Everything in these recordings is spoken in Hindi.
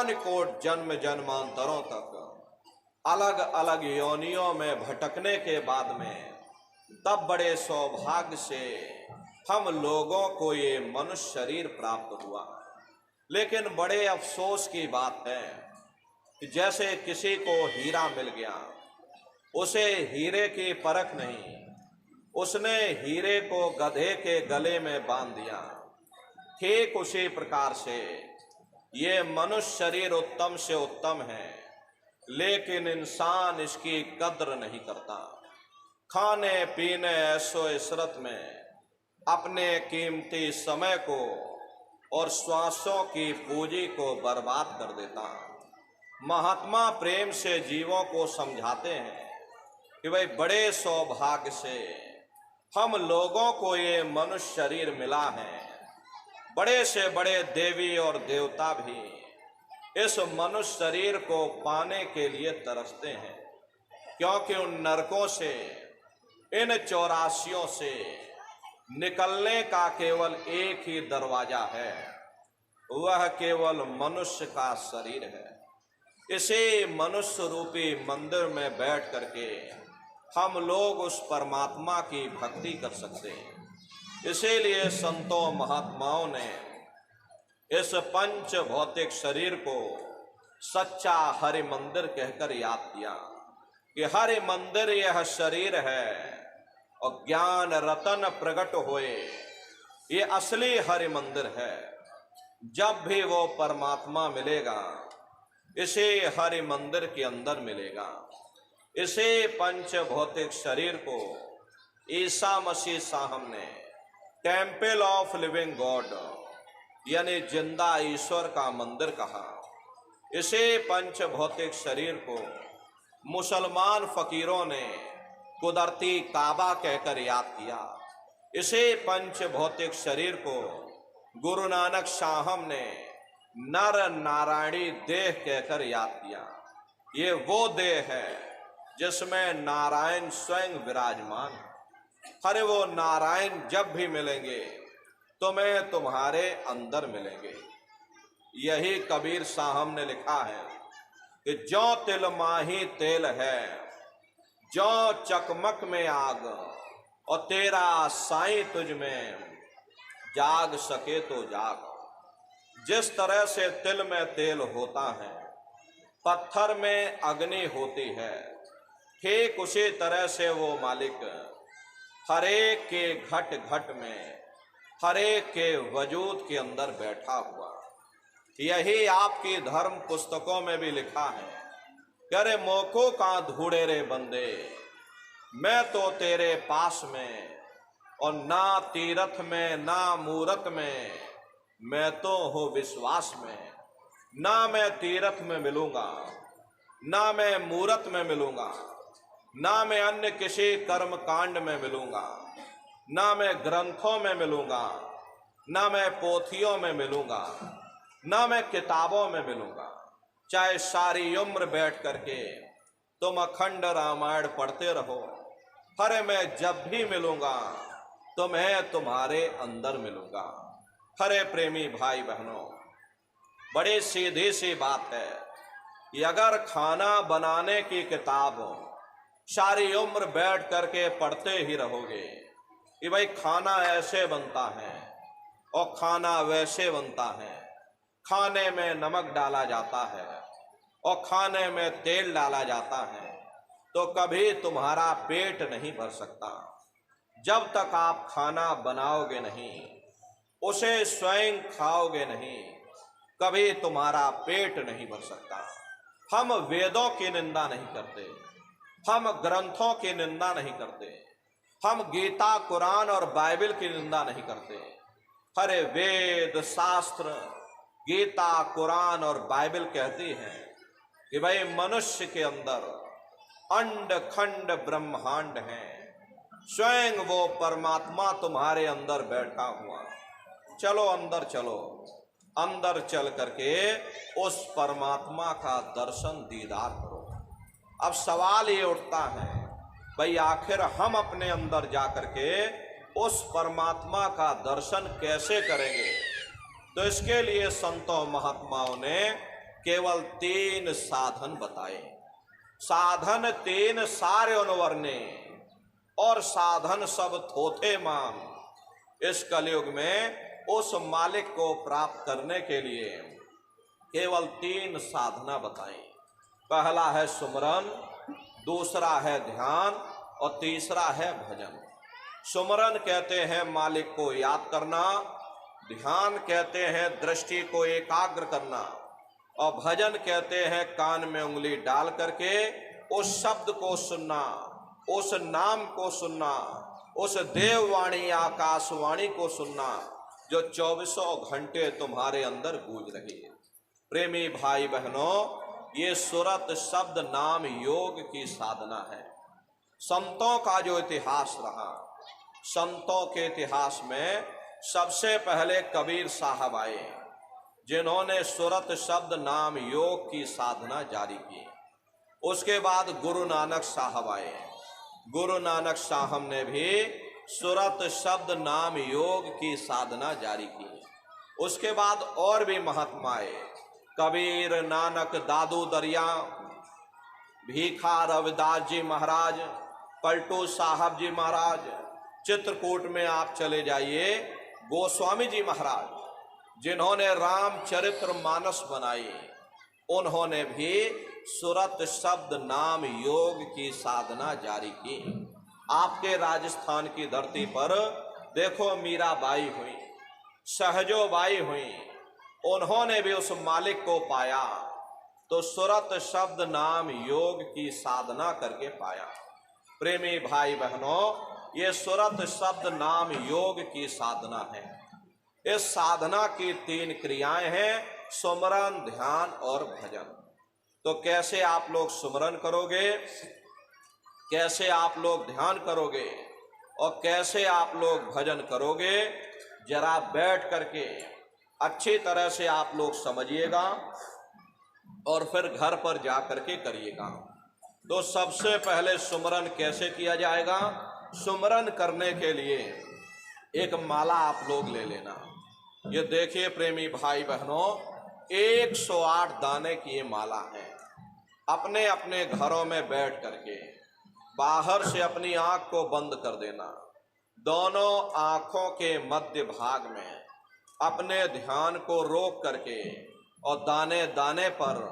कौन कोट जन्म जन्मांतरों तक अलग अलग योनियों में भटकने के बाद में तब बड़े सौभाग्य से हम लोगों को ये मनुष्य शरीर प्राप्त हुआ। लेकिन बड़े अफसोस की बात है कि जैसे किसी को हीरा मिल गया, उसे हीरे की परख नहीं, उसने हीरे को गधे के गले में बांध दिया। ठीक उसी प्रकार से ये मनुष्य शरीर उत्तम से उत्तम है, लेकिन इंसान इसकी कद्र नहीं करता। खाने पीने ऐशो इशरत में अपने कीमती समय को और श्वासों की पूंजी को बर्बाद कर देता। महात्मा प्रेम से जीवों को समझाते हैं कि भाई बड़े सौभाग्य से हम लोगों को ये मनुष्य शरीर मिला है। बड़े से बड़े देवी और देवता भी इस मनुष्य शरीर को पाने के लिए तरसते हैं, क्योंकि उन नरकों से, इन 84 से निकलने का केवल एक ही दरवाजा है, वह केवल मनुष्य का शरीर है। इसी मनुष्य रूपी मंदिर में बैठ करके हम लोग उस परमात्मा की भक्ति कर सकते हैं। इसीलिए संतों महात्माओं ने इस पंच भौतिक शरीर को सच्चा हरि मंदिर कहकर याद किया कि हरि मंदिर यह शरीर है और ज्ञान रतन प्रकट होए, ये असली हरि मंदिर है। जब भी वो परमात्मा मिलेगा, इसे हरि मंदिर के अंदर मिलेगा। इसे पंच भौतिक शरीर को ईसा मसीह साहब ने टेम्पल ऑफ लिविंग गॉड यानी जिंदा ईश्वर का मंदिर कहा। इसे पंच भौतिक शरीर को मुसलमान फकीरों ने कुदरती काबा कहकर याद किया। इसे पंच भौतिक शरीर को गुरु नानक साहब ने नर नारायणी देह कहकर याद किया। ये वो देह है जिसमें नारायण स्वयं विराजमान है। अरे वो नारायण जब भी मिलेंगे तुम्हें तुम्हारे अंदर मिलेंगे। यही कबीर साहब ने लिखा है कि जो तिल माही तेल है, जो चकमक में आग, और तेरा साईं तुझ में जाग सके तो जाग। जिस तरह से तिल में तेल होता है, पत्थर में अग्नि होती है, ठीक उसी तरह से वो मालिक हरेक के घट घट में, हरेक के वजूद के अंदर बैठा हुआ। यही आपकी धर्म पुस्तकों में भी लिखा है कि अरे मोको का ढूंढे रे बंदे, मैं तो तेरे पास में, और ना तीरथ में ना मूरत में, मैं तो हूँ विश्वास में। ना मैं तीरथ में मिलूंगा, ना मैं मूरत में मिलूंगा, ना मैं अन्य किसी कर्म कांड में मिलूंगा, ना मैं ग्रंथों में मिलूंगा, ना मैं पोथियों में मिलूंगा, ना मैं किताबों में मिलूंगा। चाहे सारी उम्र बैठ करके तुम अखंड रामायण पढ़ते रहो, अरे मैं जब भी मिलूंगा तो मैं तुम्हारे अंदर मिलूंगा। हरे प्रेमी भाई बहनों, बड़ी सीधी सी बात है कि अगर खाना बनाने की किताब सारी उम्र बैठ करके पढ़ते ही रहोगे कि भाई खाना ऐसे बनता है और खाना वैसे बनता है, खाने में नमक डाला जाता है और खाने में तेल डाला जाता है, तो कभी तुम्हारा पेट नहीं भर सकता। जब तक आप खाना बनाओगे नहीं, उसे स्वयं खाओगे नहीं, कभी तुम्हारा पेट नहीं भर सकता। हम वेदों की निंदा नहीं करते, हम ग्रंथों की निंदा नहीं करते, हम गीता कुरान और बाइबल की निंदा नहीं करते। हरे वेद शास्त्र गीता कुरान और बाइबल कहती हैं कि भाई मनुष्य के अंदर अंड खंड ब्रह्मांड है, स्वयं वो परमात्मा तुम्हारे अंदर बैठा हुआ। चलो अंदर चलो, अंदर चल करके उस परमात्मा का दर्शन दीदार करो। अब सवाल ये उठता है भाई आखिर हम अपने अंदर जा करके उस परमात्मा का दर्शन कैसे करेंगे? तो इसके लिए संतों महात्माओं ने केवल 3 साधन बताए। साधन 3 सारे उनवरने और साधन सब थोथे मान। इस कलयुग में उस मालिक को प्राप्त करने के लिए केवल 3 साधना बताई। पहला है सुमरन, दूसरा है ध्यान और तीसरा है भजन। सुमरन कहते हैं मालिक को याद करना, ध्यान कहते हैं दृष्टि को एकाग्र करना, और भजन कहते हैं कान में उंगली डाल करके उस शब्द को सुनना, उस नाम को सुनना, उस देववाणी आकाशवाणी को सुनना जो 24 घंटे तुम्हारे अंदर गूंज रही है। प्रेमी भाई बहनों, ये सुरत शब्द नाम योग की साधना है। संतों का जो इतिहास रहा, संतों के इतिहास में सबसे पहले कबीर साहब आए जिन्होंने सुरत शब्द नाम योग की साधना जारी की। उसके बाद गुरु नानक साहब आए। गुरु नानक साहब ने भी सुरत शब्द नाम योग की साधना जारी की। उसके बाद और भी महात्मा आए, कबीर, नानक, दादू दरिया, भीखा रविदास जी महाराज, पलटू साहब जी महाराज, चित्रकूट में आप चले जाइए, गोस्वामी जी महाराज जिन्होंने रामचरित्र मानस बनाई, उन्होंने भी सुरत शब्द नाम योग की साधना जारी की। आपके राजस्थान की धरती पर देखो मीराबाई हुई, सहजोबाई हुई, उन्होंने भी उस मालिक को पाया तो सुरत शब्द नाम योग की साधना करके पाया। प्रेमी भाई बहनों, ये सुरत शब्द नाम योग की साधना है। इस साधना की 3 क्रियाएं हैं, सुमरन, ध्यान और भजन। तो कैसे आप लोग सुमरन करोगे, कैसे आप लोग ध्यान करोगे और कैसे आप लोग भजन करोगे, जरा बैठ करके अच्छी तरह से आप लोग समझिएगा और फिर घर पर जा करके करिएगा। तो सबसे पहले सुमरन कैसे किया जाएगा? सुमरन करने के लिए एक माला आप लोग ले लेना। ये देखिए प्रेमी भाई बहनों, 108 दाने की ये माला है। अपने अपने घरों में बैठ करके बाहर से अपनी आंख को बंद कर देना, दोनों आंखों के मध्य भाग में अपने ध्यान को रोक करके और दाने दाने पर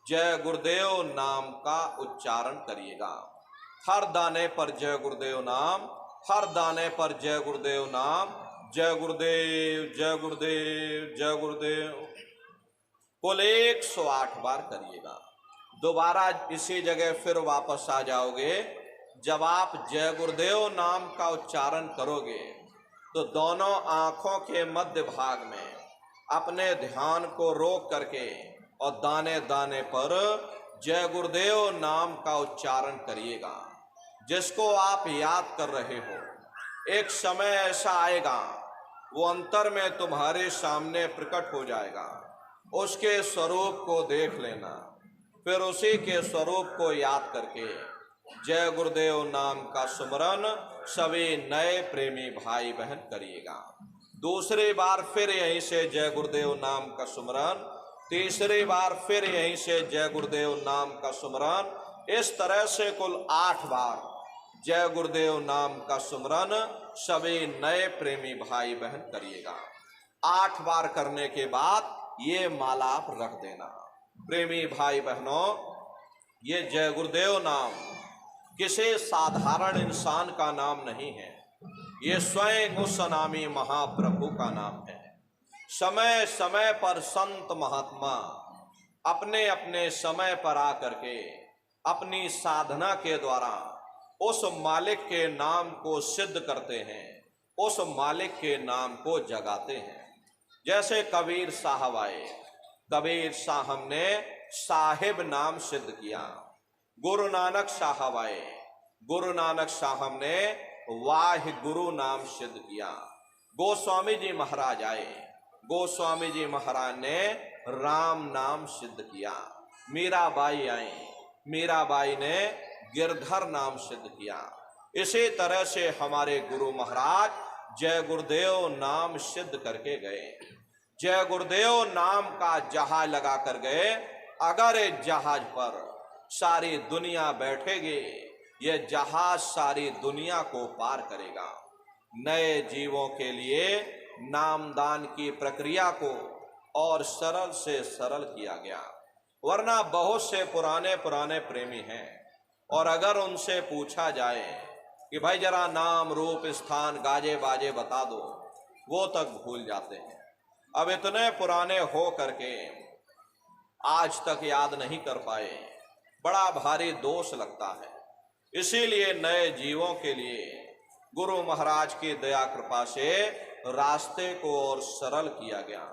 जय गुरुदेव नाम का उच्चारण करिएगा। हर दाने पर जय गुरुदेव नाम, हर दाने पर जय गुरुदेव नाम, जय गुरुदेव जय गुरुदेव जय गुरुदेव, कुल 108 बार करिएगा। दोबारा इसी जगह फिर वापस आ जाओगे। जब आप जय गुरुदेव नाम का उच्चारण करोगे तो दोनों आंखों के मध्य भाग में अपने ध्यान को रोक करके और दाने दाने पर जय गुरुदेव नाम का उच्चारण करिएगा। जिसको आप याद कर रहे हो, एक समय ऐसा आएगा वो अंतर में तुम्हारे सामने प्रकट हो जाएगा। उसके स्वरूप को देख लेना, फिर उसी के स्वरूप को याद करके जय गुरुदेव नाम का सुमरन सभी नए प्रेमी भाई बहन करिएगा। दूसरी बार फिर यहीं से जय गुरुदेव नाम का सुमरन, तीसरी बार फिर यहीं से जय गुरुदेव नाम का सुमरन, इस तरह से कुल 8 बार जय गुरुदेव नाम का सुमरन सभी नए प्रेमी भाई बहन करिएगा। 8 बार करने के बाद ये माला आप रख देना। प्रेमी भाई बहनों, ये जय गुरुदेव नाम किसी साधारण इंसान का नाम नहीं है, ये स्वयं उस अनामी महाप्रभु का नाम है। समय समय पर संत महात्मा अपने अपने समय पर आकर के अपनी साधना के द्वारा उस मालिक के नाम को सिद्ध करते हैं, उस मालिक के नाम को जगाते हैं। जैसे कबीर साहब आए, कबीर साहब ने साहिब नाम सिद्ध किया। गुरु नानक साहब आए, गुरु नानक साहब ने वाह गुरु नाम सिद्ध किया। गोस्वामी जी महाराज आए, गोस्वामी जी महाराज ने राम नाम सिद्ध किया। मीराबाई आई, मीराबाई ने गिरधर नाम सिद्ध किया। इसी तरह से हमारे गुरु महाराज जय गुरुदेव नाम सिद्ध करके गए। जय गुरुदेव नाम का जहाज लगा कर गए। अगर इस जहाज पर सारी दुनिया बैठेगी, यह जहाज सारी दुनिया को पार करेगा। नए जीवों के लिए नामदान की प्रक्रिया को और सरल से सरल किया गया। वरना बहुत से पुराने पुराने प्रेमी हैं, और अगर उनसे पूछा जाए कि भाई जरा नाम रूप स्थान गाजे बाजे बता दो, वो तक भूल जाते हैं। अब इतने पुराने हो करके आज तक याद नहीं कर पाए, बड़ा भारी दोष लगता है। इसीलिए नए जीवों के लिए गुरु महाराज की दया कृपा से रास्ते को और सरल किया गया।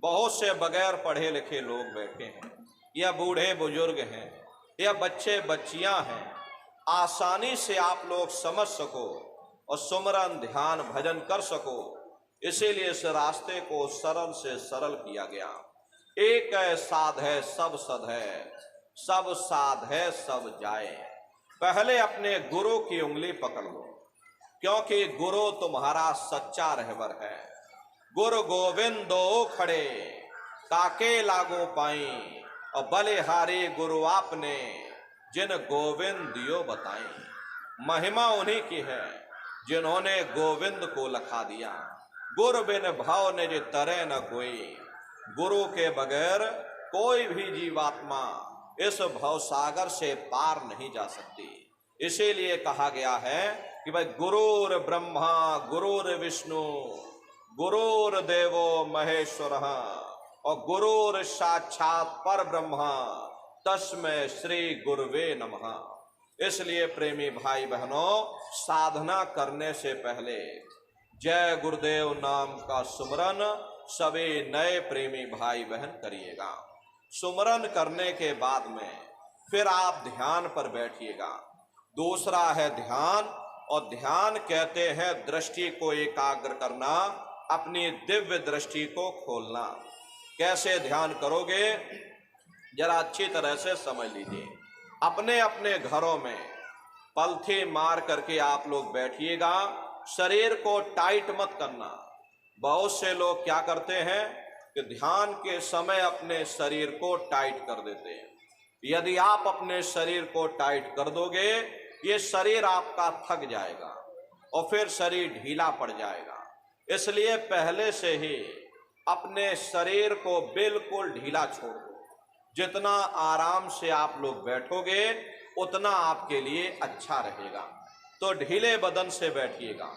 बहुत से बगैर पढ़े लिखे लोग बैठे हैं, या बूढ़े बुजुर्ग हैं, या बच्चे बच्चियां हैं, आसानी से आप लोग समझ सको और सुमरन ध्यान भजन कर सको, इसीलिए इस रास्ते को सरल से सरल किया गया। एक है साध है सब सद है, सब साध है सब जाए। पहले अपने गुरु की उंगली पकड़ लो, क्योंकि गुरु तुम्हारा सच्चा रहबर है। गुरु गोविंदो खड़े काके लागो पाई, और बलिहारी गुरु आपने जिन गोविंद दियो बताई। महिमा उन्हीं की है जिन्होंने गोविंद को लखा दिया। गुरु बिन भाव निज तरे न कोई, गुरु के बगैर कोई भी जीवात्मा इस भवसागर से पार नहीं जा सकती। इसीलिए कहा गया है कि भाई गुरुर ब्रह्मा गुरुर विष्णु गुरुर देवो महेश्वर, और गुरुर साक्षात पर ब्रह्मा तस्मै श्री गुरुवे नमः। इसलिए प्रेमी भाई बहनों, साधना करने से पहले जय गुरुदेव नाम का सुमरन सभी नए प्रेमी भाई बहन करिएगा। सुमरन करने के बाद में फिर आप ध्यान पर बैठिएगा। दूसरा है ध्यान, और ध्यान कहते हैं दृष्टि को एकाग्र करना, अपनी दिव्य दृष्टि को खोलना। कैसे ध्यान करोगे, जरा अच्छी तरह से समझ लीजिए। अपने अपने घरों में पलथी मार करके आप लोग बैठिएगा। शरीर को टाइट मत करना। बहुत से लोग क्या करते हैं कि ध्यान के समय अपने शरीर को टाइट कर देते हैं। यदि आप अपने शरीर को टाइट कर दोगे, ये शरीर आपका थक जाएगा और फिर शरीर ढीला पड़ जाएगा। इसलिए पहले से ही अपने शरीर को बिल्कुल ढीला छोड़ दो। जितना आराम से आप लोग बैठोगे उतना आपके लिए अच्छा रहेगा। तो ढीले बदन से बैठिएगा,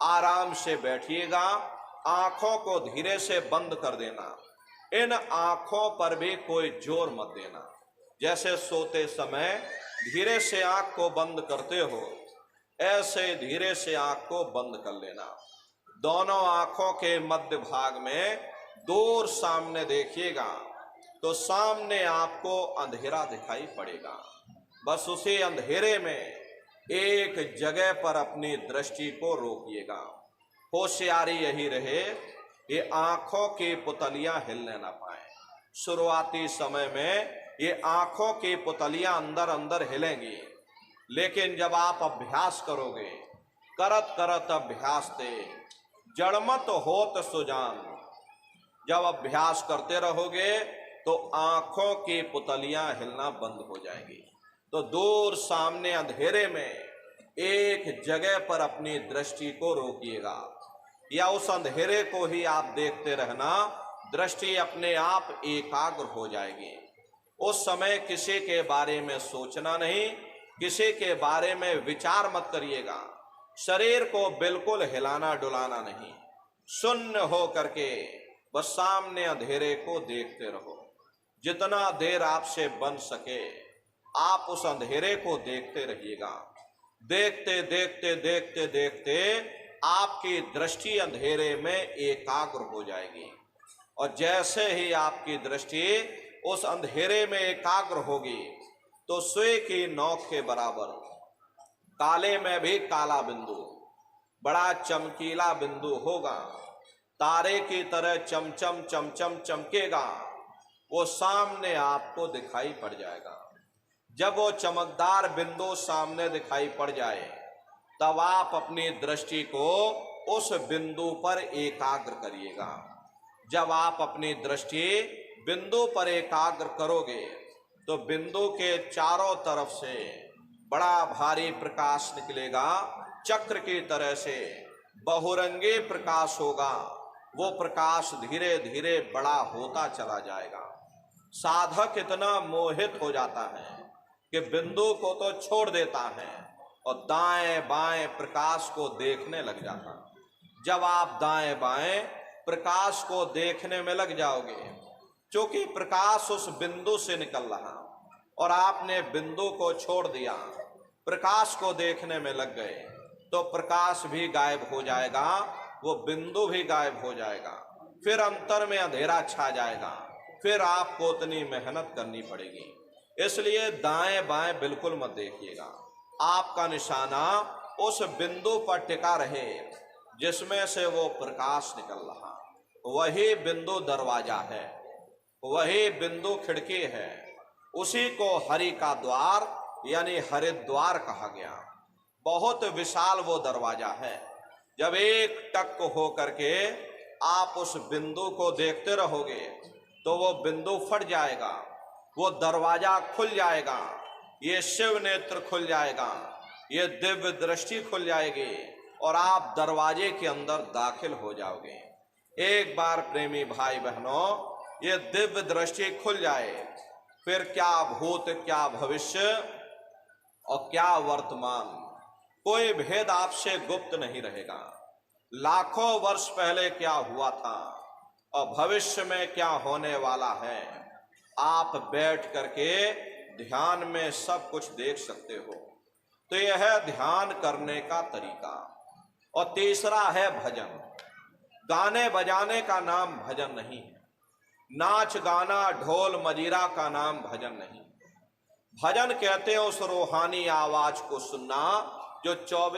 आराम से बैठिएगा। आंखों को धीरे से बंद कर देना। इन आंखों पर भी कोई जोर मत देना। जैसे सोते समय धीरे से आंख को बंद करते हो, ऐसे धीरे से आंख को बंद कर लेना। दोनों आंखों के मध्य भाग में दूर सामने देखिएगा तो सामने आपको अंधेरा दिखाई पड़ेगा। बस उसी अंधेरे में एक जगह पर अपनी दृष्टि को रोकिएगा। होशियारी यही रहे, ये आंखों की पुतलियां हिलने ना पाए। शुरुआती समय में ये आंखों की पुतलियां अंदर अंदर हिलेंगी, लेकिन जब आप अभ्यास करोगे, करत करत अभ्यास ते जड़मत होत सुजान, जब अभ्यास करते रहोगे तो आंखों की पुतलियां हिलना बंद हो जाएंगी। तो दूर सामने अंधेरे में एक जगह पर अपनी दृष्टि को रोकिएगा, या उस अंधेरे को ही आप देखते रहना। दृष्टि अपने आप एकाग्र हो जाएगी। उस समय किसी के बारे में सोचना नहीं, किसी के बारे में विचार मत करिएगा। शरीर को बिल्कुल हिलाना डुलाना नहीं। शून्य हो करके बस सामने अंधेरे को देखते रहो। जितना देर आपसे बन सके आप उस अंधेरे को देखते रहिएगा। देखते देखते देखते देखते आपकी दृष्टि अंधेरे में एकाग्र हो जाएगी, और जैसे ही आपकी दृष्टि उस अंधेरे में एकाग्र होगी तो सुई की नोक के बराबर काले में भी काला बिंदु, बड़ा चमकीला बिंदु होगा, तारे की तरह चमचम चमचम चमकेगा, वो सामने आपको दिखाई पड़ जाएगा। जब वो चमकदार बिंदु सामने दिखाई पड़ जाए तब आप अपनी दृष्टि को उस बिंदु पर एकाग्र करिएगा। जब आप अपनी दृष्टि बिंदु पर एकाग्र करोगे तो बिंदु के चारों तरफ से बड़ा भारी प्रकाश निकलेगा, चक्र की तरह से बहुरंगी प्रकाश होगा। वो प्रकाश धीरे धीरे बड़ा होता चला जाएगा। साधक इतना मोहित हो जाता है कि बिंदु को तो छोड़ देता है और दाएं बाएं प्रकाश को देखने लग जाता है। जब आप दाएं बाएं प्रकाश को देखने में लग जाओगे, क्योंकि प्रकाश उस बिंदु से निकल रहा और आपने बिंदु को छोड़ दिया, प्रकाश को देखने में लग गए, तो प्रकाश भी गायब हो जाएगा, वो बिंदु भी गायब हो जाएगा। फिर अंतर में अंधेरा छा जाएगा, फिर आपको उतनी मेहनत करनी पड़ेगी। इसलिए दाएं बाएं बिल्कुल मत देखिएगा। आपका निशाना उस बिंदु पर टिका रहे जिसमें से वो प्रकाश निकल रहा। वही बिंदु दरवाजा है, वही बिंदु खिड़की है। उसी को हरि का द्वार यानी हरिद्वार कहा गया। बहुत विशाल वो दरवाजा है। जब एक टक हो करके आप उस बिंदु को देखते रहोगे तो वो बिंदु फट जाएगा, वो दरवाजा खुल जाएगा, ये शिव नेत्र खुल जाएगा, ये दिव्य दृष्टि खुल जाएगी और आप दरवाजे के अंदर दाखिल हो जाओगे। एक बार प्रेमी भाई बहनों ये दिव्य दृष्टि खुल जाए, फिर क्या भूत क्या भविष्य और क्या वर्तमान, कोई भेद आपसे गुप्त नहीं रहेगा। लाखों वर्ष पहले क्या हुआ था और भविष्य में क्या होने वाला है, आप बैठ करके ध्यान में सब कुछ देख सकते हो। तो यह है ध्यान करने का तरीका। और तीसरा है भजन। गाने बजाने का नाम भजन नहीं है, नाच गाना ढोल मजीरा का नाम भजन नहीं। भजन कहते हैं उस रूहानी आवाज को सुनना जो 24